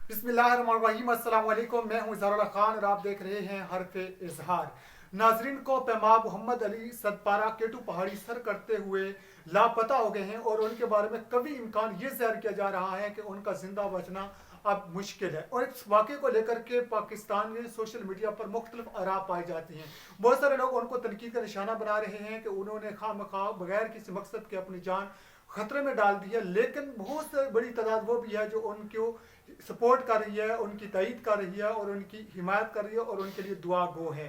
बिस्मिल्लाहिर्रहमानिर्रहीम, अस्सलाम वालेकुम। मैं हूं इज़हारुल्लाह खान और आप देख रहे हैं हरफ़े इज़हार। नाजरीन को पैमा मोहम्मद अली सदपारा केटू पहाड़ी सर करते हुए लापता हो गए हैं और उनके बारे में कभी इम्कान ये ज़ाहिर किया जा रहा है कि उनका जिंदा बचना अब मुश्किल है। और इस वाक़े को लेकर के पाकिस्तान में सोशल मीडिया पर मुख्तलिफ आरा पाई जाती हैं। बहुत सारे लोग उनको तनकीद का निशाना बना रहे हैं कि उन्होंने खामखा बगैर किसी मकसद के अपनी जान खतरे में डाल दी है, लेकिन बहुत बड़ी तादाद वो भी है जो उनको सपोर्ट कर रही है, उनकी तईद कर रही है और उनकी हिमायत कर रही है और उनके लिए दुआ गो है।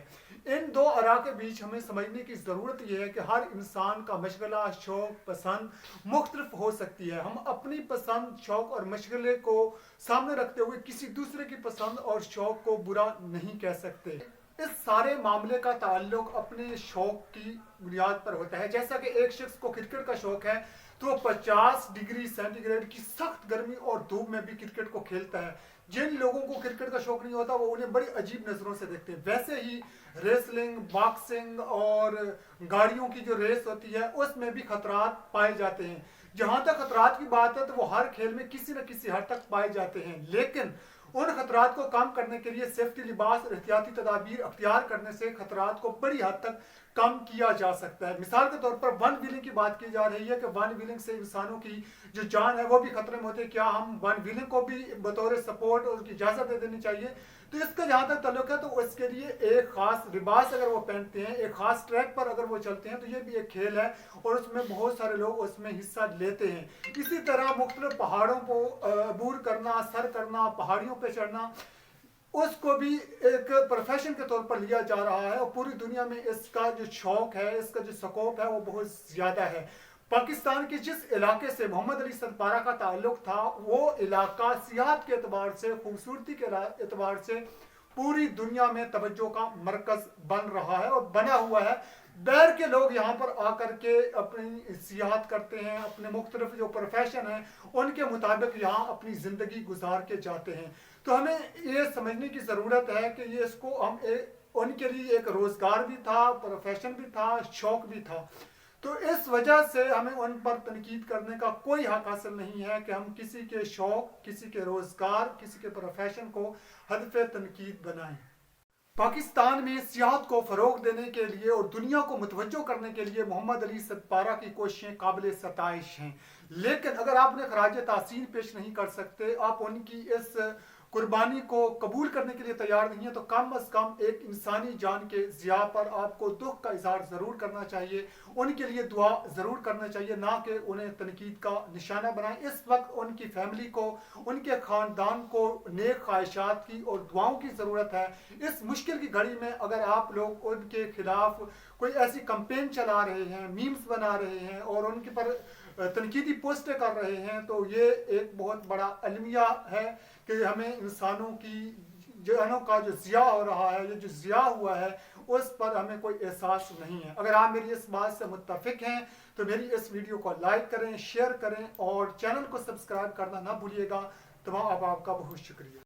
इन दो आरा के बीच हमें समझने की ज़रूरत यह है कि हर इंसान का मशगला, शौक, पसंद मुख्तलिफ हो सकती है। हम अपनी पसंद, शौक और मशगले को सामने रखते हुए किसी दूसरे की पसंद और शौक को बुरा नहीं कह सकते। इस सारे मामले का ताल्लुक अपने शौक की बुनियाद पर होता है। जैसा कि एक शख्स को क्रिकेट का शौक है तो 50 डिग्री सेंटीग्रेड की सख्त गर्मी और धूप में भी क्रिकेट को खेलता है। जिन लोगों को क्रिकेट का शौक नहीं होता वो उन्हें बड़ी अजीब नज़रों से देखते हैं। वैसे ही रेसलिंग, बॉक्सिंग और गाड़ियों की जो रेस होती है उसमें भी खतरात पाए जाते हैं। जहां तक खतरात की बात है तो वो हर खेल में किसी न किसी हद तक पाए जाते हैं, लेकिन उन खतरात को कम करने के लिए सेफ्टी लिबास और एहतियाती तदाबीर अख्तियार करने से खतरात को बड़ी हद तक कम किया जा सकता है। मिसाल के तौर पर वन व्हीलिंग की बात की जा रही है कि वन व्हीलिंग से इंसानों की जो जान है वो भी खतरे में होती है। क्या हम वन व्हीलिंग को भी बतौर सपोर्ट और उसकी इजाज़त दे देनी चाहिए? तो इसका जहाँ तक ताल्लुक है तो उसके लिए एक खास लिबास अगर वो पहनते हैं, एक खास ट्रैक पर अगर वो चलते हैं तो ये भी एक खेल है और उसमें बहुत सारे लोग उसमें हिस्सा लेते हैं। इसी तरह मुख्तलिफ पहाड़ों को अबूर करना, सर करना, पहाड़ियों पर चढ़ना, उसको भी एक प्रोफेशन के तौर पर लिया जा रहा है और पूरी दुनिया में इसका जो शौक है, इसका जो स्कोप है वो बहुत ज़्यादा है। पाकिस्तान के जिस इलाके से मोहम्मद अली सदपारा का ताल्लुक था वो इलाका सियाहत के एतबार से, खूबसूरती के एतबार से पूरी दुनिया में तवज्जो का मरकज बन रहा है और बना हुआ है। बाहर के लोग यहाँ पर आकर के अपनी सियाहत करते हैं, अपने मुख्तलिफ जो प्रोफेशन है उनके मुताबिक यहाँ अपनी ज़िंदगी गुजार के जाते हैं। तो हमें ये समझने की ज़रूरत है कि ये इसको हम उनके लिए एक रोज़गार भी था, प्रोफेशन भी था, शौक भी था। तो इस वजह से हमें उन पर तनकीद करने का कोई हक हासिल नहीं है कि हम किसी के शौक, किसी के रोज़गार, किसी के प्रोफेशन को हदफ़े तनकीद बनाएं। पाकिस्तान में सियाहत को फ़रोग देने के लिए और दुनिया को मुतवज्जो करने के लिए मोहम्मद अली सदपारा की कोशिशें काबिल सताइश हैं, लेकिन अगर आप उन्हें खराज तासीन पेश नहीं कर सकते, आप उनकी इस कुर्बानी को कबूल करने के लिए तैयार नहीं है, तो कम अज़ कम एक इंसानी जान के ज़िया पर आपको दुख का इज़हार ज़रूर करना चाहिए, उनके लिए दुआ ज़रूर करना चाहिए, ना कि उन्हें तनकीद का निशाना बनाएं। इस वक्त उनकी फैमिली को, उनके ख़ानदान को नेक ख्वाहिशात की और दुआओं की ज़रूरत है। इस मुश्किल की घड़ी में अगर आप लोग उनके खिलाफ कोई ऐसी कंपेन चला रहे हैं, मीम्स बना रहे हैं और उनके पर तनकीदी पोस्टें कर रहे हैं, तो ये एक बहुत बड़ा अलमिया है कि हमें इंसानों की जानों का जो ज़िया हो रहा है, ये जो ज़िया हुआ है उस पर हमें कोई एहसास नहीं है। अगर आप मेरी इस बात से मुत्तफिक हैं तो मेरी इस वीडियो को लाइक करें, शेयर करें और चैनल को सब्सक्राइब करना ना भूलिएगा। तमाम आपका बहुत शुक्रिया।